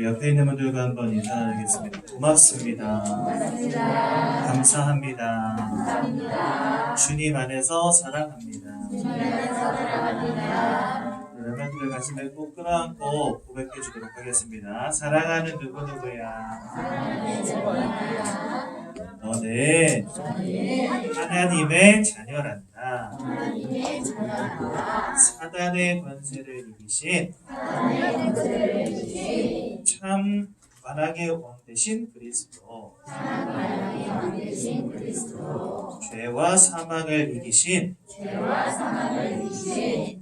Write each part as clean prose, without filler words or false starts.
우리 옆에 있는 분들과 한번 인사 나누겠습니다. 고맙습니다. 감사합니다. 주님 안에서 사랑합니다. 여러분들 가슴에 꼭 끌어안고 고백해 주도록 하겠습니다. 사랑하는 누구누구야. 너는 하나님의 자녀란다. 사단의 권세를 이기신 참 만왕의 왕 되신 그리스도, 죄와 사망을 이기신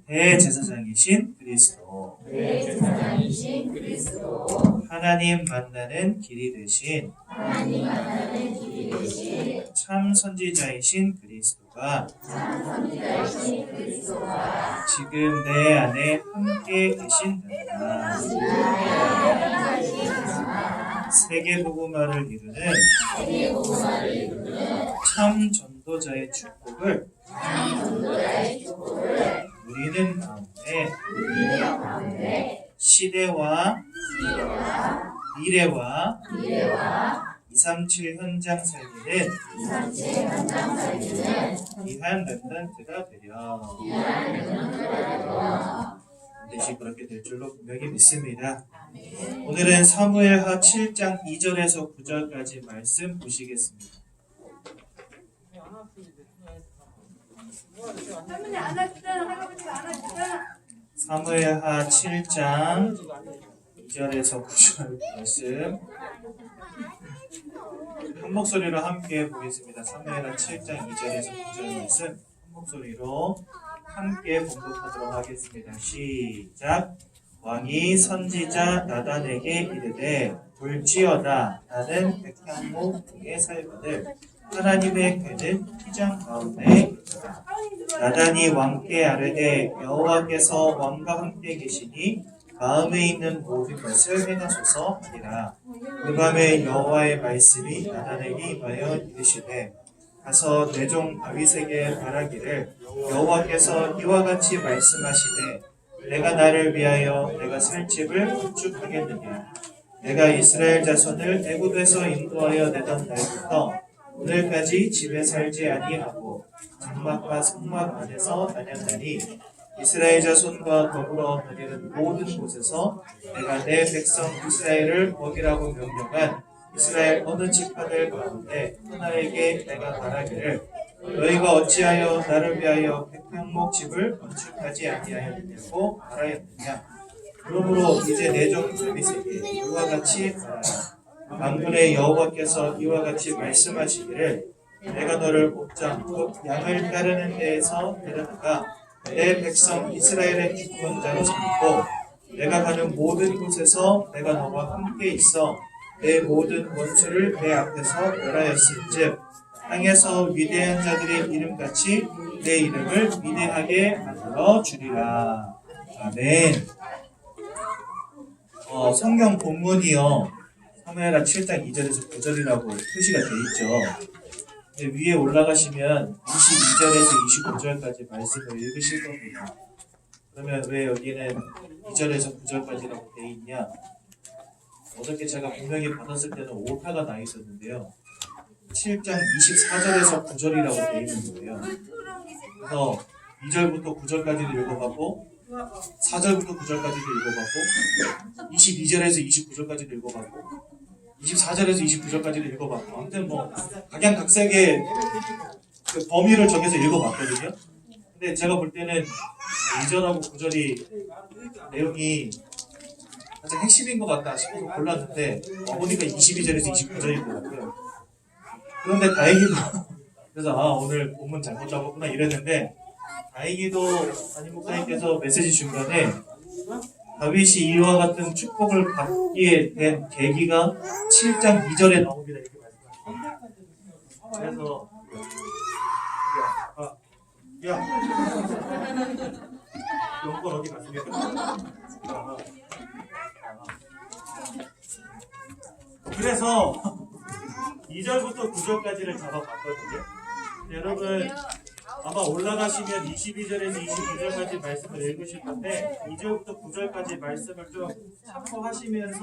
대제사장이신 그리스도, 하나님 만나는 길이 되신 참 선지자이신 그리스도가 지금 내 안에 함께 계신다. 세계복음화를 이루는 참 전도자의 축복을 누리는 가운데 시대와 미래와 237 현장 살기는 귀한 랩런트가 되려 반드시 그렇게 될 줄로 분명히 믿습니다. 오늘은 사무엘하 7장 2절에서 9절까지 말씀 보시겠습니다. 사무엘하 7장 2절에서 9절 말씀 한 목소리로 함께 보겠습니다. 사무엘하 7장 2절에서 9절 말씀 한 목소리로 함께 봉독하도록 하겠습니다. 시작. 왕이 선지자 나단에게 이르되 볼지어다 나는 백향목 중에 살거늘 하나님의 궤는 휘장 가운데 있다. 나단이 왕께 아뢰되 여호와께서 왕과 함께 계시니 마음에 있는 모든 것을 행하소서 하니라. 그 밤에 여호와의 말씀이 나단에게 임하여 이르시되 가서 내 종 다윗에게 말하기를 여호와께서 이와 같이 말씀하시되 내가 나를 위하여 내가 살 집을 건축하겠느냐. 내가 이스라엘 자손을 애굽에서 인도하여 내던 날부터 오늘까지 집에 살지 아니하고 장막과 성막 안에서 다녔나니 이스라엘 자손과 더불어 다니는 모든 곳에서 내가 내 백성 이스라엘을 먹이라고 명령한 이스라엘 어느 지파들 가운데 하나에게 내가 말하기를 너희가 어찌하여 나를 위하여 백향목 집을 건축하지 아니하였느냐고 말하였느냐. 그러므로 이제 내 종 다윗에게 이와 같이 말하라. 만군의 여호와께서 이와 같이 말씀하시기를 내가 너를 옥장 곧 양을 따르는 데에서 데려다가 내 백성 이스라엘의 주권자로 삼고 내가 가는 모든 곳에서 내가 너와 함께 있어 내 모든 원수를 내 앞에서 멸하였을즉 땅에서 위대한 자들의 이름같이 내 이름을 위대하게 만들어 주리라. 아멘. 성경 본문이요 사무엘하 7장 2절에서 9절이라고 표시가 되어 있죠. 위에 올라가시면 22절에서 25절까지 말씀을 읽으실 겁니다. 그러면 왜 여기는 2절에서 9절까지라고 되어 있냐? 어저께 제가 분명히 받았을 때는 오타가 나 있었는데요. 7장 24절에서 9절이라고 되어 있는 거예요. 그래서 2절부터 9절까지도 읽어봤고 4절부터 9절까지도 읽어봤고 22절에서 29절까지도 읽어봤고 24절에서 29절까지도 읽어봤고 아무튼 뭐 각양각색의 그 범위를 정해서 읽어봤거든요. 근데 제가 볼 때는 2절하고 9절이 내용이 가장 핵심인 것 같다 싶어서 골랐는데 보니까 22절에서 29절인 것 같고요. 그런데 다행히도 그래서 오늘 본문 잘못 잡았구나 이랬는데 다행히도 담임 목사님께서 메시지 중간에 다윗이 이와 같은 축복을 받게 된 계기가 7장 2절에 나옵니다 이렇게 말씀하셨어요. 그래서 용건 어디 갔습니까? 그래서 2절부터 9절까지를 잡아봤거든요. 여러분 아마 올라가시면 22절에서 29절까지 말씀을 읽으실 건데 2절부터 9절까지 말씀을 좀 참고하시면서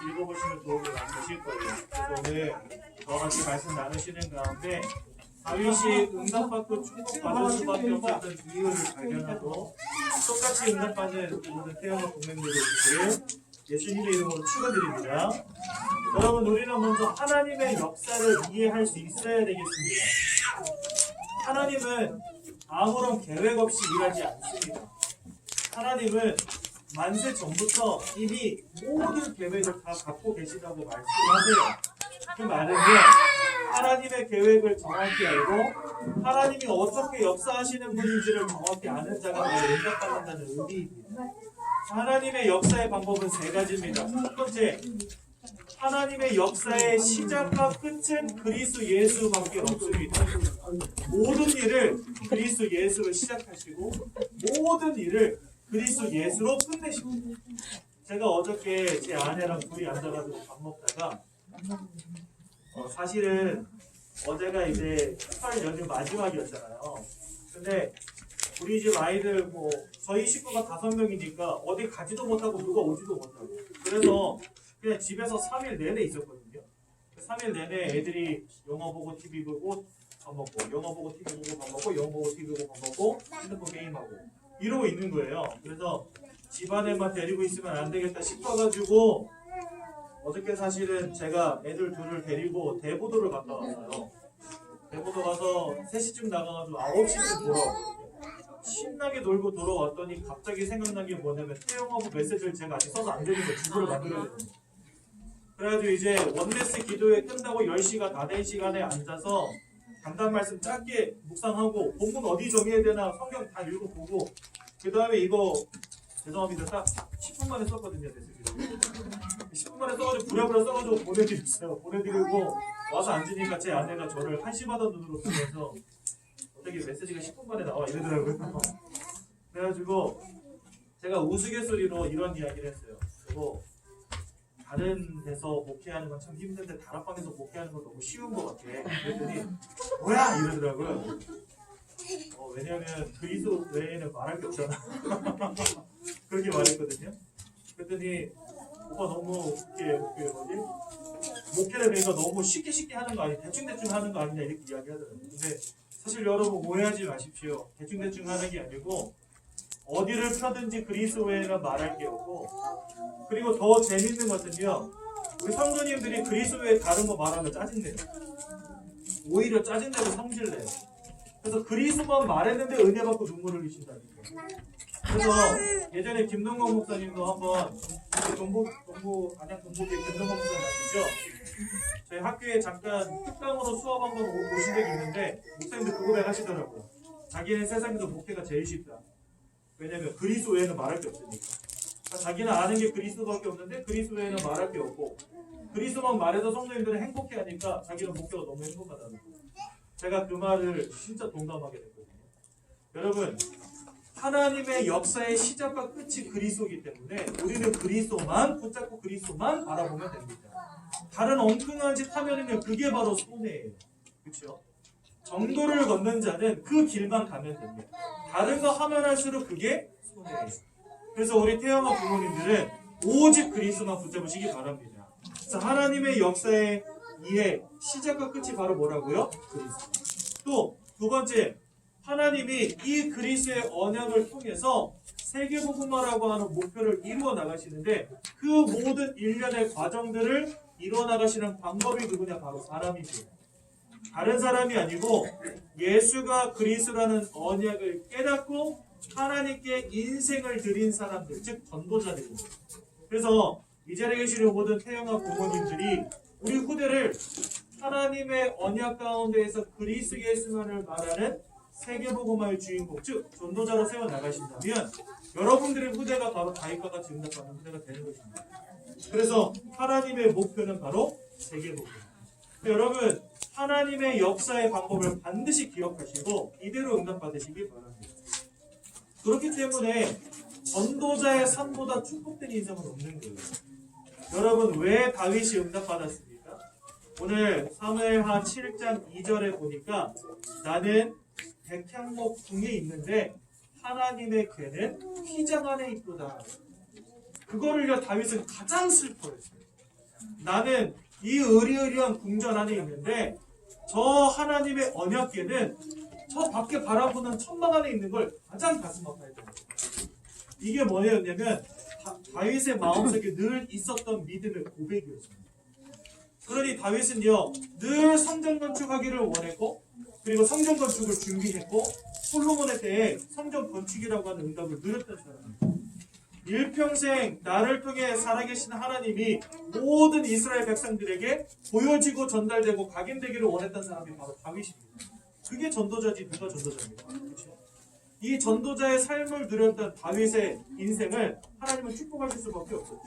읽어보시면 도움이 많이 되실 거예요. 그래서 오늘 저와 같이 말씀 나누시는 가운데 다윗이 응답받고 축복받을 수밖에 없었던 이유를 발견하고 똑같이 응답받는 모든 태영과 동맹들이 있기를 예수님의 이름으로 축원드립니다. 여러분, 우리는 먼저 하나님의 역사를 이해할 수 있어야 되겠습니다. 하나님은 아무런 계획 없이 일하지 않습니다. 하나님은 만세 전부터 이미 모든 계획을 다 갖고 계시다고 말씀하세요. 그 말은요, 하나님의 계획을 정확히 알고 하나님이 어떻게 역사하시는 분인지를 정확히 아는 자가 바로 응답받는다는 의미입니다. 하나님의 역사의 방법은 세 가지입니다. 첫 번째, 하나님의 역사의 시작과 끝은 그리스도 예수밖에 없습니다. 모든 일을 그리스도 예수로 시작하시고 모든 일을 그리스도 예수로 끝내십니다. 제가 어저께 제 아내랑 둘이 앉아가지고 밥 먹다가 사실은 어제가 이제 설 연휴 마지막이었잖아요. 근데 우리 집 아이들 저희 식구가 5명이니까 어디 가지도 못하고 누가 오지도 못하고 그래서 그냥 집에서 3일 내내 있었거든요. 3일 내내 애들이 영화 보고 TV 보고 밥 먹고 영화 보고 TV 보고 밥 먹고 영화 보고 TV 보고 밥 먹고 핸드폰 게임하고 이러고 있는 거예요. 그래서 집안에만 데리고 있으면 안 되겠다 싶어가지고 어저께 사실은 제가 애들 둘을 데리고 대보도를 갔다 왔어요. 대보도 가서 3시쯤 나가가지고 9시쯤 돌아왔거든요. 신나게 놀고 돌아왔더니 갑자기 생각난 게 뭐냐면 태영하고 메시지를 제가 아직 써서 안 되는 거예요. 주소를 만들어야 되는 거예요. 그래가지고 이제 원데스 기도회 끝나고 10시가 다 된 시간에 앉아서 간단 말씀 짧게 묵상하고 본문 어디 정해야 되나 성경 다 읽어보고 그 다음에 이거 죄송합니다. 딱 10분 만에 썼거든요. 10분 만에 써가지고 부랴부랴 써가지고 보내드렸어요. 보내드리고 와서 앉으니까 제 아내가 저를 한심하던 눈으로 보면서 어떻게 메시지가 10분 만에 나와 이러더라고요. 그래가지고 제가 우스갯소리로 이런 이야기를 했어요. 그리고 다른 데서 목회하는 건 참 힘든데 다락방에서 목회하는 건 너무 쉬운 것 같아. 그랬더니 뭐야 이러더라고요. 왜냐면 그리스도 외에는 말할 게 없잖아. 그렇게 말했거든요. 그랬더니 오빠 너무 목회를 그러니까 너무 쉽게 하는 거 아니야, 대충 하는 거 아니냐 이렇게 이야기하더라고요. 근데 사실 여러분 오해하지 마십시오. 대충 하는 게 아니고 어디를 펴든지 그리스도 외에는 말할 게 없고 그리고 더 재밌는 것은요. 우리 성도님들이 그리스도 외에 다른 거 말하면 짜증내요. 오히려 짜증내고 성질내요. 그래서 그리스도만 말했는데 은혜 받고 눈물을 흘리신다니까. 그래서 예전에 김동건 목사님도 한번 안양 동북에 김동건 목사님 아시죠? 저희 학교에 잠깐 특강으로 수업 한번 오신 적이 있는데 목사님도 그 고백 하시더라고요. 자기는 세상에서 목회가 제일 쉽다. 왜냐면 그리스도 외에는 말할 게 없으니까. 그러니까 자기는 아는 게 그리스도밖에 없는데 그리스도 외에는 말할 게 없고 그리스도만 말해서 성도님들은 행복해하니까 자기는 목회가 너무 행복하다는 거예요. 제가 그 말을 진짜 동감하게 됐거든요. 여러분, 하나님의 역사의 시작과 끝이 그리스도이기 때문에 우리는 그리스도만 붙잡고 그리스도만 바라보면 됩니다. 다른 엉뚱한 짓 하면은 그게 바로 손해예요. 그렇죠? 정도를 걷는 자는 그 길만 가면 됩니다. 다른 거 하면 할수록 그게 손해예요. 그래서 우리 태영아 부모님들은 오직 그리스도만 붙잡으시기 바랍니다. 그래서 하나님의 역사의 이해, 시작과 끝이 바로 뭐라고요? 그리스도. 또 두 번째, 하나님이 이 그리스도의 언약을 통해서 세계복음화라고 하는 목표를 이루어 나가시는데 그 모든 일련의 과정들을 이루어 나가시는 방법이 누구냐? 바로 사람이죠. 다른 사람이 아니고 예수가 그리스도라는 언약을 깨닫고 하나님께 인생을 드린 사람들, 즉 전도자들입니다. 그래서 이 자리에 계시는 모든 태영아 부모님들이 우리 후대를 하나님의 언약 가운데에서 그리스도 예수만을 말하는 세계복음화의 주인공, 즉 전도자로 세워나가신다면 여러분들의 후대가 바로 다윗과 같이 응답하는 후대가 되는 것입니다. 그래서 하나님의 목표는 바로 세계복음. 여러분, 하나님의 역사의 방법을 반드시 기억하시고 이대로 응답받으시기 바랍니다. 그렇기 때문에 전도자의 삶보다 축복된 인생은 없는 거예요. 여러분, 왜 다윗이 응답받았습니까? 오늘 사무엘하 7장 2절에 보니까 나는 백향목 중에 있는데 하나님의 궤는 휘장 안에 있도다. 그거를요 다윗은 가장 슬퍼했어요. 나는 이 의리의리한 궁전 안에 있는데 저 하나님의 언약궤는 저 밖에 바라보는 천막 안에 있는 걸 가장 가슴 아파야 돼요. 이게 뭐였냐면 다윗의 마음속에 늘 있었던 믿음의 고백이었습니다. 그러니 다윗은요 늘 성전 건축하기를 원했고 그리고 성전 건축을 준비했고 솔로몬의 때에 성전 건축이라고 하는 응답을 누렸던 사람입니다. 일평생 나를 통해 살아계신 하나님이 모든 이스라엘 백성들에게 보여지고 전달되고 각인되기를 원했던 사람이 바로 다윗입니다. 그게 전도자지 누가 전도자입니까? 그렇죠? 이 전도자의 삶을 누렸던 다윗의 인생을 하나님은 축복하실 수밖에 없었죠.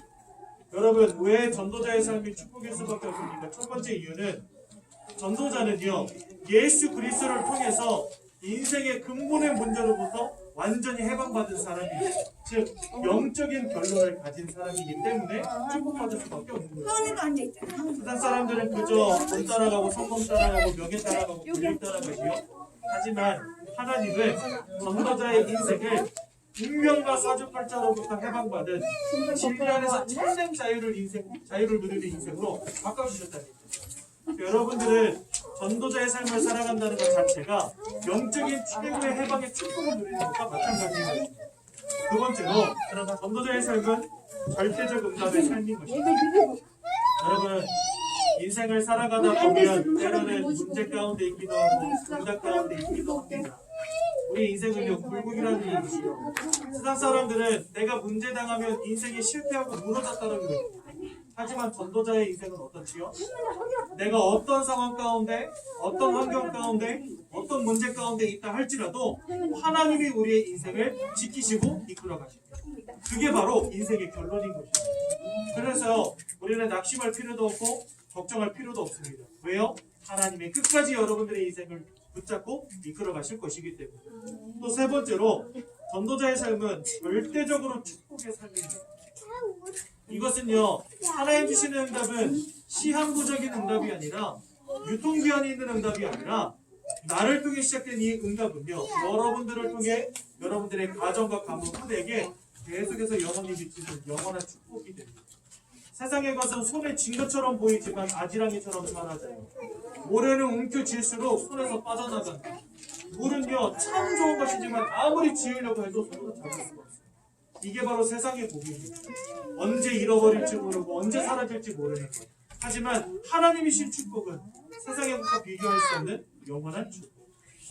여러분 왜 전도자의 삶이 축복일 수밖에 없습니까? 첫 번째 이유는 전도자는요 예수 그리스도를 통해서 인생의 근본의 문제로부터 완전히 해방받은 사람이에요. 즉 영적인 결론을 가진 사람이기 때문에 축복받을 수밖에 없는 거예요. 세상 사람들은 그저 돈 따라가고 성공 따라가고 명예 따라가고 권력 따라가지요. 하지만 하나님은 전도자의 인생을 운명과 사주팔자로부터 해방받은 진리 안에서 참된 자유를 누리는 인생으로 바꿔주셨다는 거예요. 여러분들은 전도자의 삶을 살아간다는 것 자체가 영적인 최고의 해방의 축복을 누리는 것과 마찬가지입니다. 두 번째로 전도자의 삶은 절대적 응답의 삶인 것입니다. 여러분 인생을 살아가다 보면 때로는 문제 가운데 있기도 하고 응답 가운데 있기도 합니다. 우리 인생은요 굴곡이라는 얘기죠. 세상 사람들은 내가 문제 당하면 인생이 실패하고 무너졌다는 거예요. 하지만 전도자의 인생은 어떻지요? 내가 어떤 상황 가운데, 어떤 환경 가운데, 어떤 문제 가운데 있다 할지라도 하나님이 우리의 인생을 지키시고 이끌어 가십니다. 그게 바로 인생의 결론인 것입니다. 그래서 우리는 낙심할 필요도 없고 걱정할 필요도 없습니다. 왜요? 하나님이 끝까지 여러분들의 인생을 붙잡고 이끌어 가실 것이기 때문에. 또 세 번째로 전도자의 삶은 절대적으로 축복의 삶입니다. 이것은요 하나님 주시는 응답은 시한부적인 응답이 아니라 유통기한이 있는 응답이 아니라 나를 통해 시작된 이 응답은요 여러분들을 통해 여러분들의 가정과 가문 후대에게 계속해서 영원히 미치는 영원한 축복이 됩니다. 세상의 것은 손에 쥔 것처럼 보이지만 아지랑이처럼 사라져요. 모래는 움켜쥘수록 손에서 빠져나간다. 물은요 참 좋은 것이지만 아무리 지으려고 해도 손으로 잡을 수가 없어요. 이게 바로 세상의 복입니다. 언제 잃어버릴지 모르고 언제 사라질지 모르는 것. 하지만 하나님이신 축복은 세상의 것과 비교할 수 없는 영원한 축복.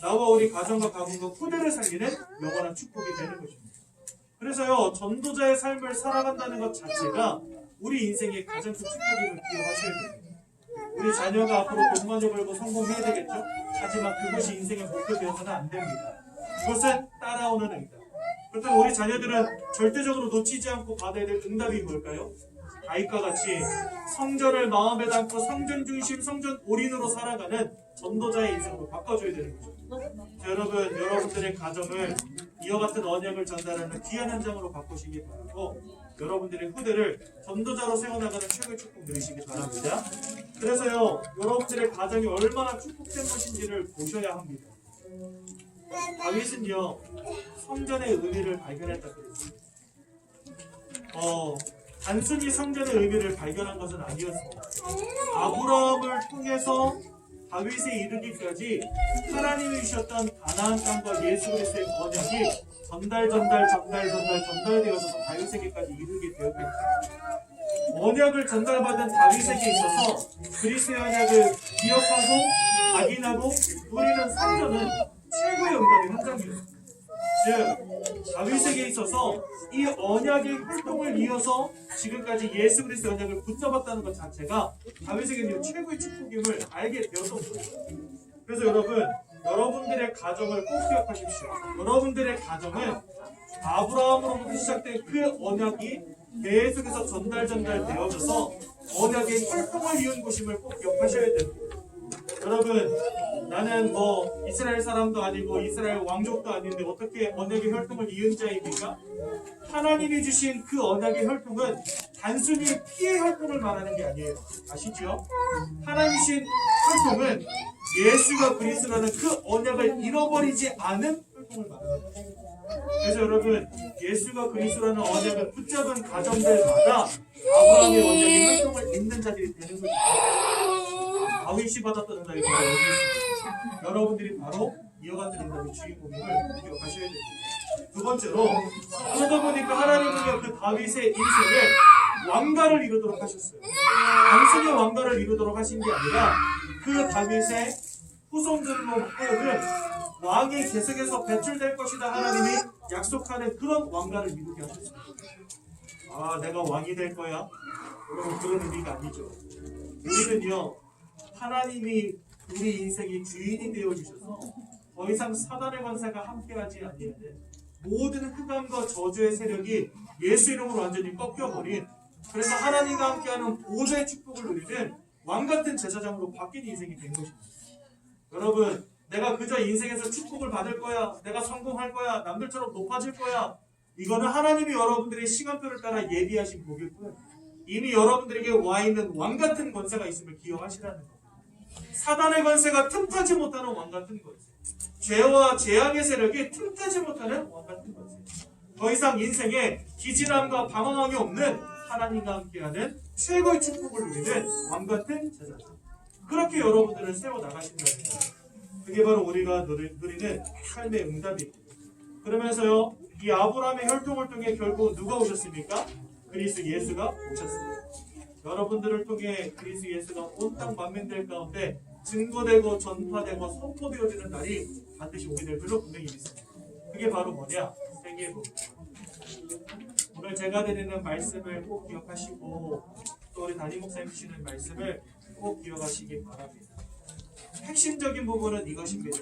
나와 우리 가정과 가문과 후대를 살리는 영원한 축복이 되는 것입니다. 그래서요 전도자의 삶을 살아간다는 것 자체가 우리 인생의 가장 큰 축복임을 기억하셔야 됩니다. 우리 자녀가 앞으로 돈 많이 벌고 성공해야 되겠죠? 하지만 그것이 인생의 목표 되어서는 안 됩니다. 그것은 따라오는 응답. 그렇다면 우리 자녀들은 절대적으로 놓치지 않고 받아야 될 응답이 뭘까요? 다윗과 같이 성전을 마음에 담고 성전 중심, 성전 올인으로 살아가는 전도자의 인생으로 바꿔줘야 되는 거죠. 여러분, 여러분들의 가정을 이와 같은 언약을 전달하는 귀한 현장으로 바꾸시기 바라고 여러분들의 후대를 전도자로 세워나가는 최고의 축복 누리시기 바랍니다. 그래서요, 여러분들의 가정이 얼마나 축복된 것인지를 보셔야 합니다. 다윗은요, 성전의 의미를 발견했다 그랬습니다. 단순히 성전의 의미를 발견한 것은 아니었습니다. 아브라함을 통해서 다윗에 이르기까지 하나님이 주셨던 가나안 땅과 예수 그리스도의 언약이 전달되어서 다윗에게까지 이르게 되었습니다. 언약을 전달받은 다윗에게 있어서 그리스도의 언약을 기억하고 각인하고 누리는 성전은 최고의 응답의 현장이었습니다. 즉 다윗에게 있어서 이 언약의 활동을 이어서 지금까지 예수 그리스도의 언약을 붙잡았다는 것 자체가 다윗에게는 최고의 축복임을 알게 되었던 거예요. 그래서 여러분들의 가정을 꼭 기억하십시오. 여러분들의 가정은 아브라함으로부터 시작된 그 언약이 계속해서 전달되어져서 언약의 활동을 이은 곳임을 꼭 기억하셔야 됩니다. 여러분, 나는 이스라엘 사람도 아니고 이스라엘 왕족도 아닌데 어떻게 언약의 혈통을 이은 자입니까? 하나님이 주신 그 언약의 혈통은 단순히 피의 혈통을 말하는 게 아니에요. 아시죠? 하나님이 주신 혈통은 예수가 그리스도라는 그 언약을 잃어버리지 않은 혈통을 말하는 거예요. 그래서 여러분 예수가 그리스도라는 언약을 붙잡은 가정들마다 아브라함의 언약의 활동을 잇는 자들이 되는 거죠. 다윗이 받았던 은혜가 바로 여기 있습니다. 여러분들이 바로 이어받는 은혜의 주인공임을 기억하셔야 됩니다. 두 번째로 그러다 보니까 하나님은요 그 다윗의 인생에 왕가를 이루도록 하셨어요. 단순히 왕가를 이루도록 하신 게 아니라 그 다윗의 후손들로 하여금 왕이 계속해서 배출될 것이다 하나님이 약속하는 그런 왕가를 이루게 하셨습니다. 아 내가 왕이 될 거야? 여러분 그런 의미가 아니죠. 우리는요 하나님이 우리 인생의 주인이 되어주셔서 더 이상 사단의 권세가 함께하지 아니하는 모든 흑암과 저주의 세력이 예수 이름으로 완전히 꺾여버린 그래서 하나님과 함께하는 보좌의 축복을 누리는 왕같은 제사장으로 바뀐 인생이 된 것입니다. 여러분 내가 그저 인생에서 축복을 받을 거야, 내가 성공할 거야, 남들처럼 높아질 거야, 이거는 하나님이 여러분들의 시간표를 따라 예비하신 복일 뿐 이미 여러분들에게 와 있는 왕같은 권세가 있음을 기억하시라는 겁니다. 사단의 권세가 틈타지 못하는 왕같은 권세, 죄와 재앙의 세력이 틈타지 못하는 왕같은 권세, 더 이상 인생에 기진함과 방황함이 없는 하나님과 함께하는 최고의 축복을 누리는 왕같은 제사장, 그렇게 여러분들을 세워나가신다는 거예요. 그게 바로 우리가 누리는 삶의 응답이고, 그러면서요 이 아브라함의 혈통을 통해 결국 누가 오셨습니까? 그리스도 예수가 오셨습니다. 여러분들을 통해 그리스도 예수가 온 땅 만민들 가운데 증거되고 전파되고 선포되어지는 날이 반드시 오게 될 줄로 분명히 믿습니다. 그게 바로 뭐냐? 세계복. 오늘 제가 드리는 말씀을 꼭 기억하시고 또 우리 담임 목사님 주시는 말씀을 꼭 기억하시기 바랍니다. 핵심적인 부분은 이것입니다.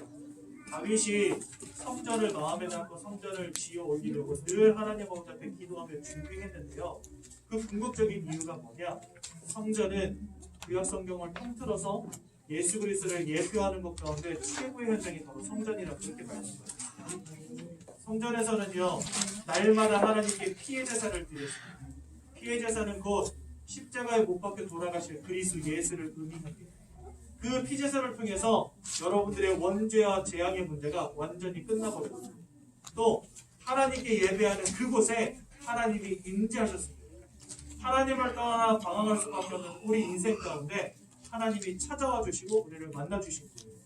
다윗이 성전을 마음에 담고 성전을 지어 올리려고 늘 하나님 앞에 기도하며 준비했는데요. 그 궁극적인 이유가 뭐냐? 성전은 구약 성경을 통틀어서 예수 그리스도를 예표하는 것 가운데 최고의 현장이 바로 성전이라고 그렇게 말씀하셨습니다. 성전에서는요 날마다 하나님께 피해 제사를 드렸습니다. 피해 제사는 곧 십자가에 못 박혀 돌아가실 그리스도 예수를 의미합니다. 그 피제사를 통해서 여러분들의 원죄와 재앙의 문제가 완전히 끝나버렸습니다. 또 하나님께 예배하는 그곳에 하나님이 임재하셨습니다. 하나님을 떠나 방황할 수밖에 없는 우리 인생 가운데 하나님이 찾아와 주시고 우리를 만나 주신 거예요.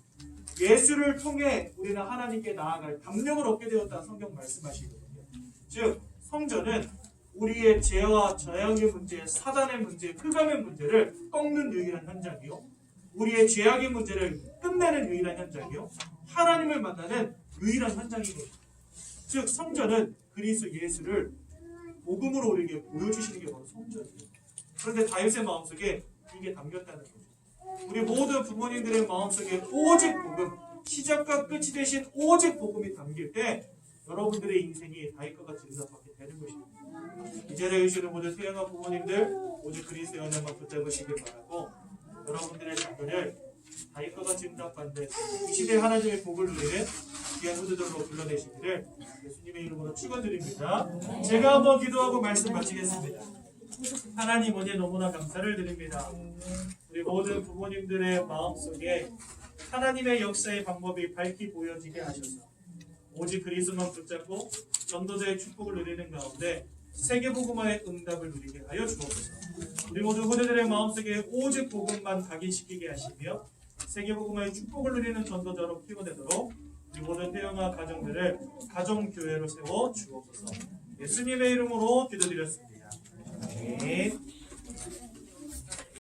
예수를 통해 우리는 하나님께 나아갈 담력을 얻게 되었다는 성경 말씀하시거든요. 즉 성전은 우리의 죄와 재앙의 문제, 사단의 문제, 흑암의 문제를 꺾는 유일한 현장이요, 우리의 죄악의 문제를 끝내는 유일한 현장이요, 하나님을 만나는 유일한 현장이거든요. 즉 성전은 그리스도 예수를 복음으로 우리에게 보여주시는 게 바로 성전이에요. 그런데 다윗의 마음속에 이게 담겼다는 거죠. 우리 모든 부모님들의 마음속에 오직 복음, 시작과 끝이 되신 오직 복음이 담길 때 여러분들의 인생이 다윗과 같이 응답받게 되는 것입니다. 이 자리에 계시는 모든 태어난 부모님들 오직 그리스도의 언약만 붙잡으시길 바라고, 여러분들의 자녀를 다윗과 같이 응답받는 이 시대에 하나님의 복을 누리는 귀한 후대들로 불러내시기를 예수님의 이름으로 축원드립니다. 제가 한번 기도하고 말씀 마치겠습니다. 하나님 은혜 너무나 감사를 드립니다. 우리 모든 부모님들의 마음속에 하나님의 역사의 방법이 밝히 보여지게 하셔서 오직 그리스도만 붙잡고 전도자의 축복을 누리는 가운데 세계복음화의 응답을 누리게 하여 주옵소서. 우리 모든 후대들의 마음속에 오직 복음만 각인시키게 하시며 세계복음화의 축복을 누리는 전도자로 키워내도록 우리 모든 태영아 가정들을 가정교회로 세워 주옵소서. 예수님의 이름으로 기도드렸습니다. 아멘.